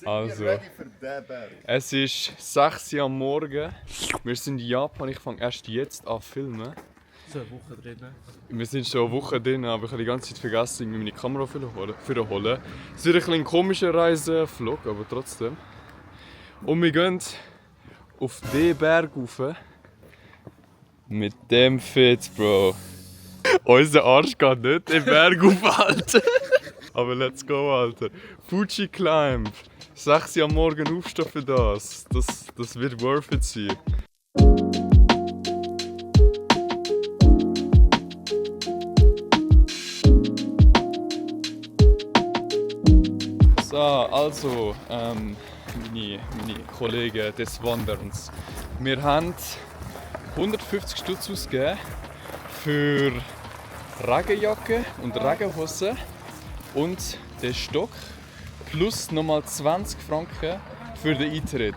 Also, es ist 6 Uhr am Morgen. Wir sind in Japan, ich fange erst jetzt an zu filmen. So eine Woche drin. Wir sind schon eine Woche drin, aber ich habe die ganze Zeit vergessen, meine Kamera zu holen. Es wird ein komischer Reisevlog, aber trotzdem. Und wir gehen auf den Berg rauf. Mit dem Fit, Bro. Unser Arsch geht nicht den Berg auf, Alter. Aber let's go, Alter. Fuji Climb. 6 Uhr am Morgen aufstehen für das. Das wird worth it sein. So, also, meine Kollegen des Wanderns. Wir haben 150 Stutz ausgegeben für Regenjacke und Regenhose und den Stock plus nochmal 20 Franken für den Eintritt.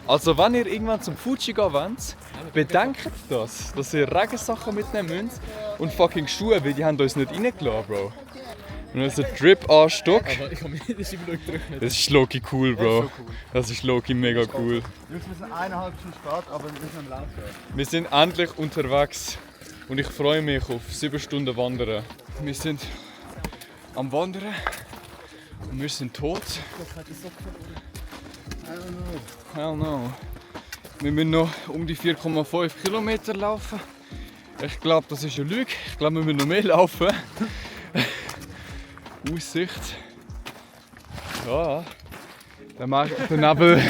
Also wenn ihr irgendwann zum Fuji gehen wollt, bedenkt das, dass ihr Regensachen mitnehmen müsst und fucking Schuhe, weil die haben uns nicht reingelassen, Bro. Und unser Drip-A-Stock. Aber ich habe mich das immer noch gedrückt. Das ist Loki cool, Bro. Das ist Loki mega cool. Jungs, wir sind 1,5 Stunden spät, aber wir sind am Laufen. Wir sind endlich unterwegs und ich freue mich auf 7 Stunden Wandern. Wir sind am Wandern und wir sind tot. I don't know. Wir müssen noch um die 4,5 Kilometer laufen. Ich glaube, das ist eine Lüge. Ich glaube, wir müssen noch mehr laufen. Aussicht. Ja. Der Nebel.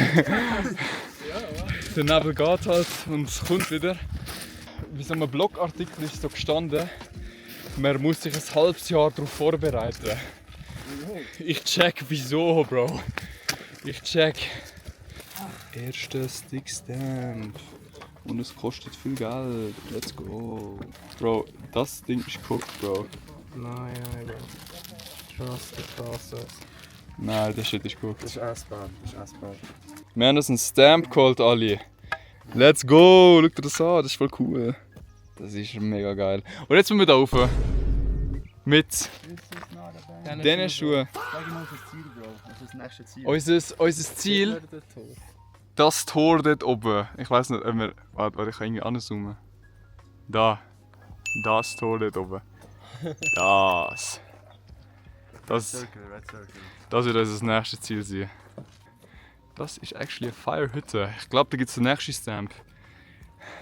Der Nebel geht halt und es kommt wieder. Bei so einem Blogartikel ist so gestanden, man muss sich ein halbes Jahr darauf vorbereiten. Ich check wieso, Bro. Ich check. Erster Stickstamp. Und es kostet viel Geld. Let's go. Bro, das Ding ist cooked, Bro. Nein, Bro. Trust the process. Nein, das Shit ist cooked. Das ist essbar. Wir haben uns einen Stamp geholt, Ali. Let's go! Schau dir das an, das ist voll cool. Das ist mega geil. Und jetzt müssen wir da rauf. Mit diesen Schuhen. Sag mal unser Ziel, Bro. Was ist das nächste Ziel? Unser Ziel, das Tor dort oben. Ich weiß nicht, ob wir... Warte, ich kann irgendwie anzoomen. Da. Das Tor dort oben. Das. Red Circle. Das wird unser nächstes Ziel sein. Das ist actually eine Feierhütte. Ich glaube, da gibt es den nächsten Stamp.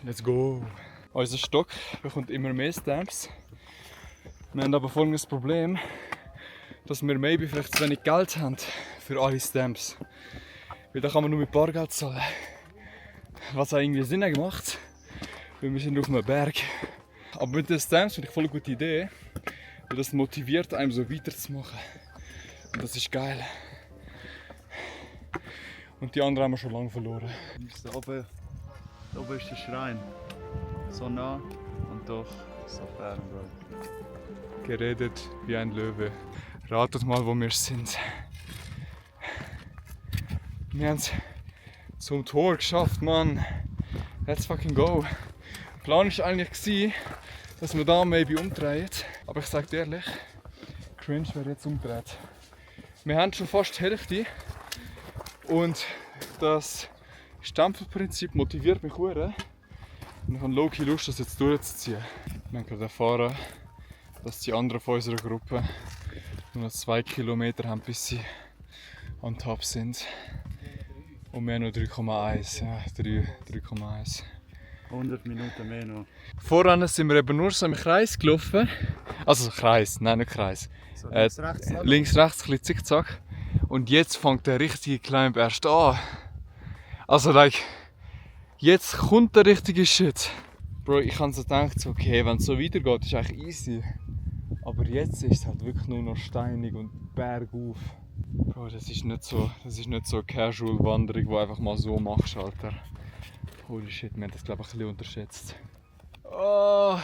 Let's go! Unser Stock bekommt immer mehr Stamps. Wir haben aber folgendes Problem, dass wir maybe vielleicht zu wenig Geld haben für alle Stamps. Weil da kann man nur mit Bargeld zahlen. Was auch irgendwie Sinn gemacht, weil wir sind auf einem Berg. Aber mit den Stamps finde ich voll eine gute Idee, weil das motiviert einem so weiterzumachen. Und das ist geil. Und die anderen haben wir schon lange verloren. Da oben ist der Schrein. So nah und doch so fern, Bro. Geredet wie ein Löwe. Ratet mal, wo wir sind. Wir haben es zum Tor geschafft, Mann. Let's fucking go. Der Plan war eigentlich, dass wir da maybe umdrehen. Aber ich sag dir ehrlich, cringe wäre jetzt umgedreht. Wir haben schon fast die Hälfte. Und das Stempelprinzip motiviert mich sehr. Und ich habe low-key Lust, das jetzt durchzuziehen. Wir haben gerade erfahren, dass die anderen von unserer Gruppe nur noch 2 Kilometer haben, bis sie on top sind. Und wir haben noch 3,1. Ja, 3,1. 100 Minuten mehr noch. Voran sind wir eben nur so im Kreis gelaufen. Also Kreis, nein, nicht Kreis. So, rechts, lang. Links, rechts, ein bisschen zickzack. Und jetzt fängt der richtige Climb erst an. Also, jetzt kommt der richtige Shit. Bro, ich habe so gedacht, okay, wenn es so weitergeht, ist eigentlich easy. Aber jetzt ist es halt wirklich nur noch steinig und bergauf. Bro, das ist nicht so eine casual Wanderung, die einfach mal so machst, Alter. Holy shit, wir haben das glaube ich ein bisschen unterschätzt. Oh,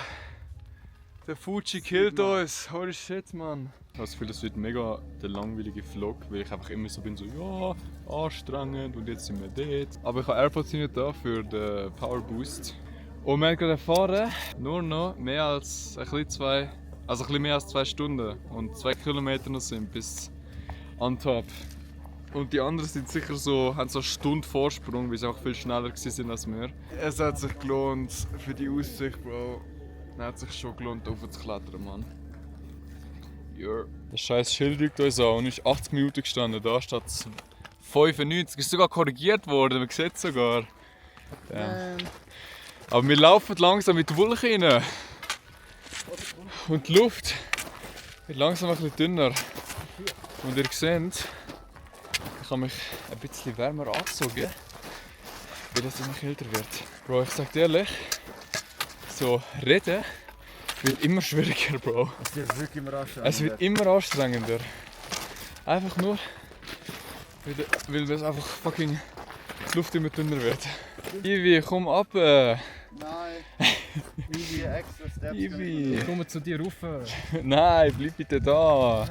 der Fuji killt uns. Holy shit, Mann. Ich habe das Gefühl, das wird mega der langweilige Vlog, weil ich einfach immer so bin, ja, anstrengend und jetzt sind wir dort. Aber ich habe AirPods nicht da für den Power Boost. Und wir haben gerade erfahren, nur noch mehr als ein bisschen mehr als 2 Stunden und 2 Kilometer noch sind bis on top. und die anderen sind sicher so, haben so eine Stunde Vorsprung, weil sie auch viel schneller sind als wir. Es hat sich gelohnt für die Aussicht, Bro. Es hat sich schon gelohnt, rauf zu klettern, Mann. Ja. Das scheiß Schild liegt uns an und ist 80 Minuten gestanden, da steht 95. Ist sogar korrigiert worden, man sieht es sogar. Ja. Aber wir laufen langsam mit der Wolke rein. Und die Luft wird langsam ein bisschen dünner. Und ihr seht, ich habe mich ein bisschen wärmer angezogen, weil es immer kälter wird. Bro, ich sag dir ehrlich, so reden wird immer schwieriger, Bro. Es wird wirklich immer anstrengender. Es wird immer anstrengender. Einfach nur, weil das einfach fucking die Luft immer dünner wird. Ivi, komm ab! Nein! Easy extra Steps. Ivi! Ich komme zu dir rauf. Nein, bleib bitte da!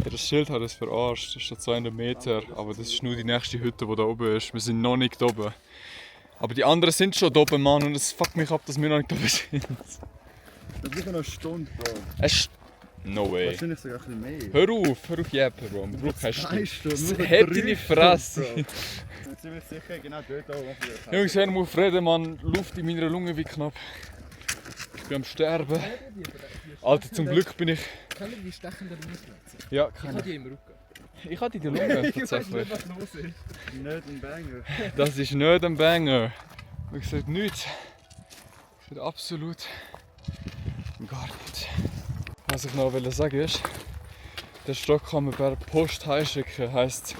Ja, das Schild hat es verarscht, das ist schon 200 Meter, aber das ist nur die nächste Hütte, die da oben ist. Wir sind noch nicht oben. Aber die anderen sind schon da oben, Mann, und es fuckt mich ab, dass wir noch nicht oben sind. Das ist noch eine Stunde, Bro. No way. Wahrscheinlich sogar ein bisschen mehr. Hör auf jeppen, Bro. Wir brauchen keine 2 Stunde. Stunden. nur Halt 3 deine Fresse! Stunden, Bro. Jetzt sind wir sicher genau dort oben. Jungs, hör mal auf reden, Mann. Luft in meiner Lunge wie knapp. Ich bin am Sterben. Alter, zum Glück bin ich... Kennt ihr die stechenden Lungsnetze? Ja, Ich habe die im Rücken. Ich hatte die Lunge Ich weiß tatsächlich. nicht, was los ist. Nicht ein Banger. Das ist nicht ein Banger. Wie gesagt, nichts. Ich finde absolut gar nichts. Was ich noch sagen ist, der Stock kann man per Post heimschicken. Heisst,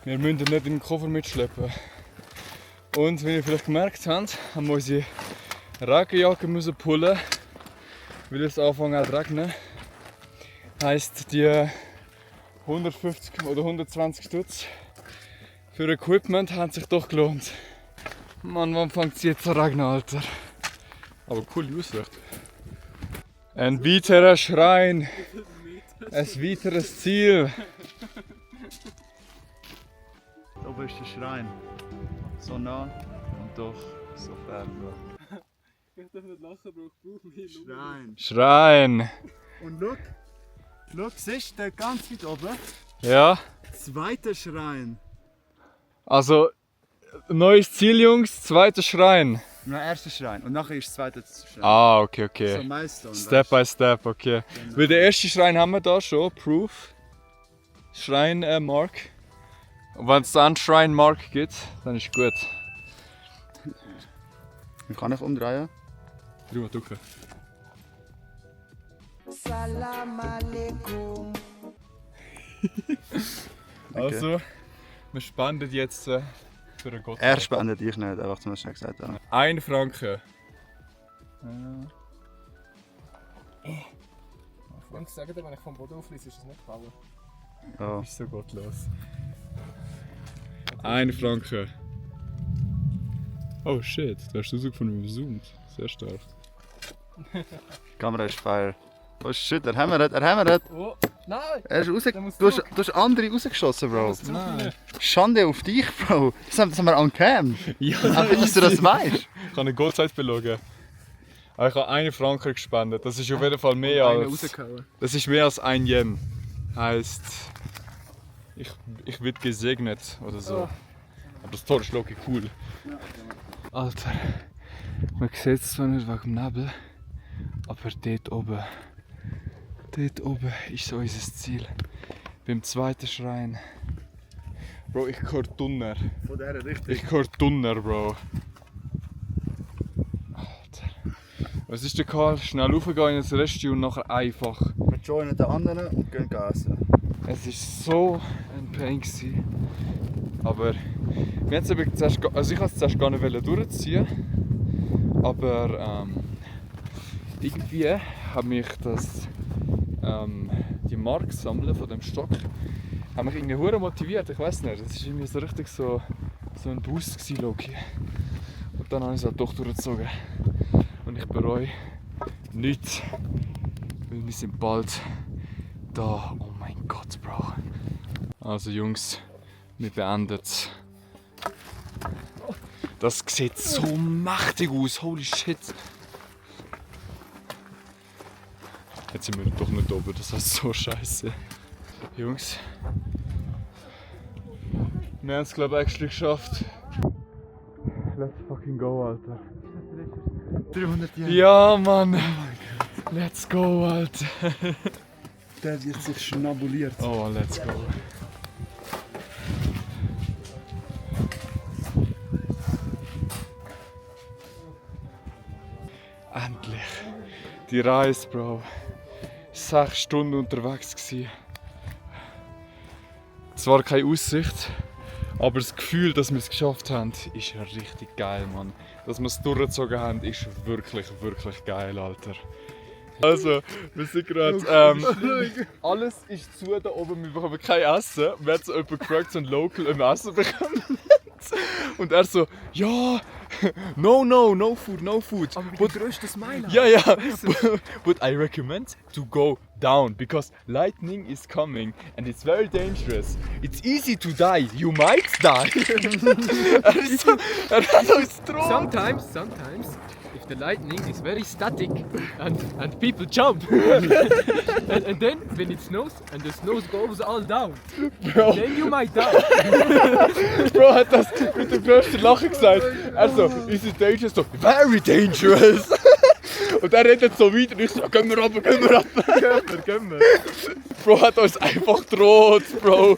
wir müssen ihn nicht in den Koffer mitschleppen. Und wie ihr vielleicht gemerkt habt, haben wir unsere Regenjacke müssen pullen, weil es anfangen hat zu regnen. Heisst, die 150 oder 120 Stutz für Equipment haben sich doch gelohnt. Mann, wann fängt es jetzt an zu regnen, Alter? Aber coole Aussicht. Ein weiterer Schrein. Ein weiteres Ziel. Da oben ist der Schrein. So nah und doch so fern, Bro. Ich darf nicht lachen, Bro. Ich brauche mehr Lunge. Schrein. Schrein. Und schau, siehst du da ganz weit oben? Ja. Zweiter Schrein. Also, neues Ziel, Jungs. Zweiter Schrein. Nein, erster Schrein. Und nachher ist der zweite Schrein. Ah, okay, So okay. Milestone. Step by step, okay. Genau. Weil der erste Schrein haben wir da schon. Proof. Schrein Mark. Und wenn es dann Schrein Mark gibt, dann ist gut. Ich kann nicht umdrehen. Drüber drücken. Salam alaikum. Also, wir spenden jetzt für einen Gott. Er spendet, ich nicht, einfach zum schnell gesagt haben. 1 Franken. Jungs, sagen dir, wenn ich vom Boden auflese, ist es nicht gefallen. Ja. Ist so gottlos. 1 Franken. Oh shit, du hast rausgefunden, wie man zoomt. Sehr stark. Die Kamera ist fire. Oh shit, er hämmert, er hämmert. Oh, nein! Er ist raus... Der muss Du hast andere rausgeschossen, Bro. Nein. Schande auf dich, Bro. Das haben wir on cam. Ja, Aber dass du das weißt. Ich habe eine Goldzeit belogen. Aber ich habe 1 Franken gespendet. Das ist auf jeden Fall mehr als... rausgehauen. Das ist mehr als 1 Yen. Heißt, ich werde gesegnet oder so. Aber das Tor ist logisch cool. Alter, man sieht es zwar nicht wegen dem Nebel, aber dort oben ist so unser Ziel. Beim zweiten Schrein. Bro, ich höre Donner. Von dieser Richtung. Ich höre Donner, Bro. Alter. Was ist der Karl? Schnell raufgehen ins Restaurant und nachher einfach. Wir joinen den anderen und gehen essen. Es war so ein Pain gewesen. Aber wir haben es zuerst, also ich wollte es zuerst gar nicht durchziehen. Aber irgendwie hat mich die Marke sammeln von dem Stock hat mich irgendwie hure motiviert. Ich weiß nicht, es war irgendwie so richtig so ein Boost gewesen, Loki. Und dann habe ich es halt doch durchgezogen. Und ich bereue nichts, weil wir sind bald da. Oh mein Gott, Bro. Also Jungs, wir beenden es. Das sieht so mächtig aus, holy shit. Jetzt sind wir doch nicht oben, das heißt so scheiße. Jungs, Wir haben es glaube ich actually geschafft. Let's fucking go, Alter. 300 Jahre. Ja, Mann. Let's go, Alter. Der wird sich schnabuliert. Oh, let's go. Endlich. Die Reise, Bro. 6 Stunden unterwegs gsi. Zwar keine Aussicht, aber das Gefühl, dass wir es geschafft haben, ist richtig geil, Mann. Dass wir es durchgezogen haben, ist wirklich, wirklich geil, Alter. Also, wir sind gerade. Alles ist zu da oben, wir bekommen kein Essen. Wir haben so jemanden gefragt, so ein Local, ob wir Essen bekommen. Und er so, ja, no food. Aber bei der grössten Smile. Ja. But I recommend to go down because lightning is coming and it's very dangerous. It's easy to die. You might die. er hat uns droht. Sometimes, if the lightning is very static and people jump, and then when it snows and the snow goes all down, Bro, then you might die. Bro hat das mit dem größten Lachen gesagt. Also, is it dangerous? So, very dangerous. Und er redet so weiter und ich so, gehen wir runter. Gehen wir. Bro hat uns einfach droht, Bro.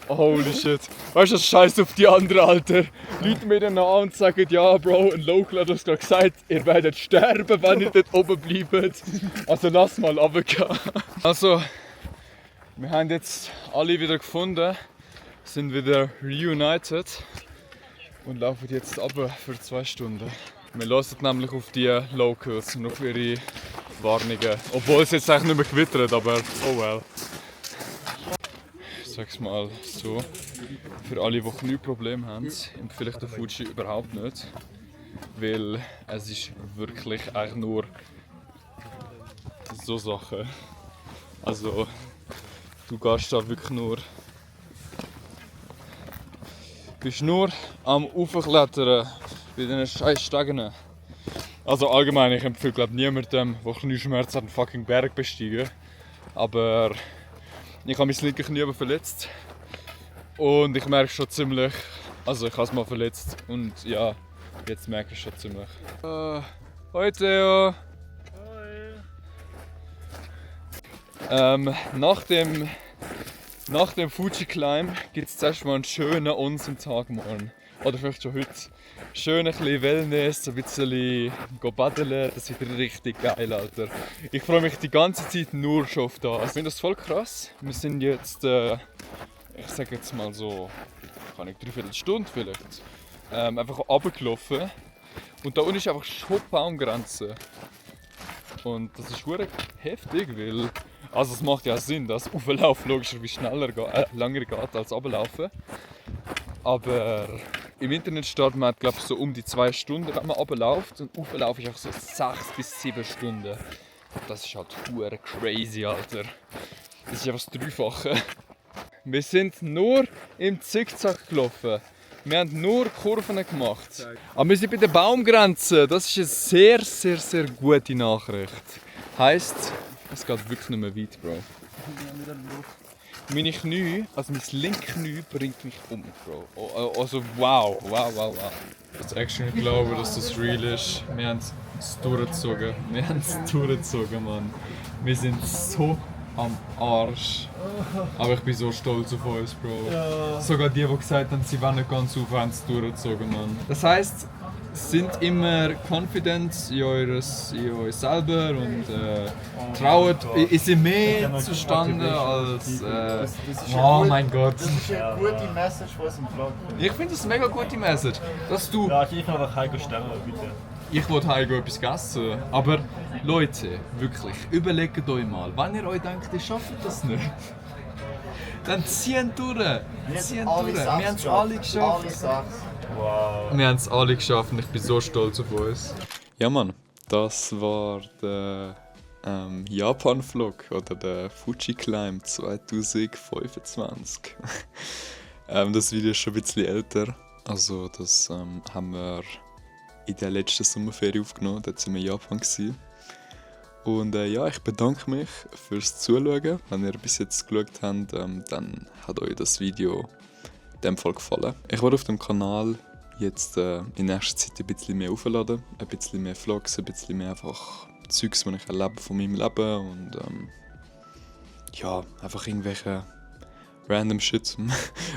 Holy shit. Weißt du, das Scheiß auf die anderen, Alter. Leute mir dann an und sagen, ja, Bro, ein Local hat uns gerade gesagt, ihr werdet sterben, wenn ihr dort oben bleibt. Also lass mal runtergehen. Also, wir haben jetzt alle wieder gefunden, sind wieder reunited und laufen jetzt runter für 2 Stunden. Wir hören nämlich auf die Locals und auf ihre Warnungen. Obwohl es jetzt eigentlich nicht mehr gewittert, aber oh well. Ich sag's mal so, für alle, die Knieprobleme haben, empfehle ich den Fuji überhaupt nicht. Weil es ist wirklich eigentlich nur so Sachen. Also, du gehst da wirklich nur... bist nur am Aufklettern bei diesen scheiß Stegen. Also allgemein, ich empfehle glaube niemandem, der Knieschmerzen hat, einen fucking Berg besteigen. Aber ich habe mein linkes Knie verletzt. Und ich merke schon ziemlich, also ich habe es mal verletzt und ja, jetzt merke ich schon ziemlich. Hoi Theo! Nach dem Fuji Climb gibt es zuerst mal einen schönen Ons am Tag morgen. Oder vielleicht schon heute. Schön ein bisschen Wellness, ein bisschen baden, das wird richtig geil, Alter. Ich freue mich die ganze Zeit nur schon auf das. Ich finde das voll krass. Wir sind jetzt, ich sage jetzt mal so, kann ich 3/4 Stunde vielleicht, einfach runtergelaufen. Und da unten ist einfach schon Baumgrenze. Und das ist verdammt heftig, weil also es macht ja Sinn, dass Auflaufen logischerweise schneller länger geht als Runterlaufen. Aber im Internet steht man, glaube ich, so um die 2 Stunden, wenn man runterläuft. Und Auflaufen ist auch so 6 bis 7 Stunden. Das ist halt verdammt crazy, Alter. Das ist einfach das Dreifache. Wir sind nur im Zickzack gelaufen. Wir haben nur Kurven gemacht. Aber wir sind bei der Baumgrenze. Das ist eine sehr, sehr, sehr gute Nachricht. Heisst, es geht wirklich nicht mehr weit, Bro. Meine Knie, also mein linkes Knie bringt mich um, Bro. Also wow. Ich kann actually nicht glauben, dass das real ist. Wir haben es durchgezogen. Mann. Wir sind so am Arsch. Aber ich bin so stolz auf uns, Bro. Ja. Sogar die gesagt haben, sie wollen nicht ganz auf, haben es durchgezogen, Mann. Das heisst, sind immer confident in euch selber und traut, ist ihr mehr zustande als... oh mein Gott. Das ist eine gute Message von unserem Vlog. Ich finde das eine mega gute Message. Dass du... Ja, ich will einfach heim sterben, bitte. Ich will heim etwas essen. Aber Leute, wirklich, überlegt euch mal, wenn ihr euch denkt, ihr schafft das nicht, dann ziehen durch. Wir haben es alle geschafft. Wow. Wir haben es alle geschafft und ich bin so stolz auf uns. Ja Mann, das war der Japan-Vlog oder der Fuji Climb 2025. Das Video ist schon ein bisschen älter. Also das haben wir in der letzten Sommerferie aufgenommen, da waren wir in Japan. Und ja, ich bedanke mich fürs Zuschauen. Wenn ihr bis jetzt geschaut habt, dann hat euch das Video in dem Fall gefallen. Ich werde auf dem Kanal jetzt in nächster Zeit ein bisschen mehr aufladen. Ein bisschen mehr Vlogs, ein bisschen mehr einfach Zeugs, die ich erlebe von meinem Leben. Und ja, einfach irgendwelche random Shit,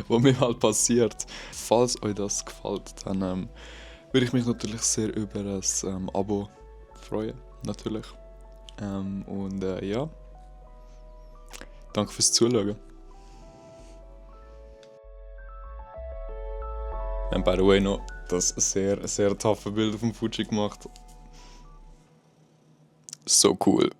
was mir halt passiert. Falls euch das gefällt, dann würde ich mich natürlich sehr über ein Abo freuen, natürlich. Und ja, danke fürs Zuschauen. Und by the way noch das sehr taffe Bild vom Fuji gemacht. So cool.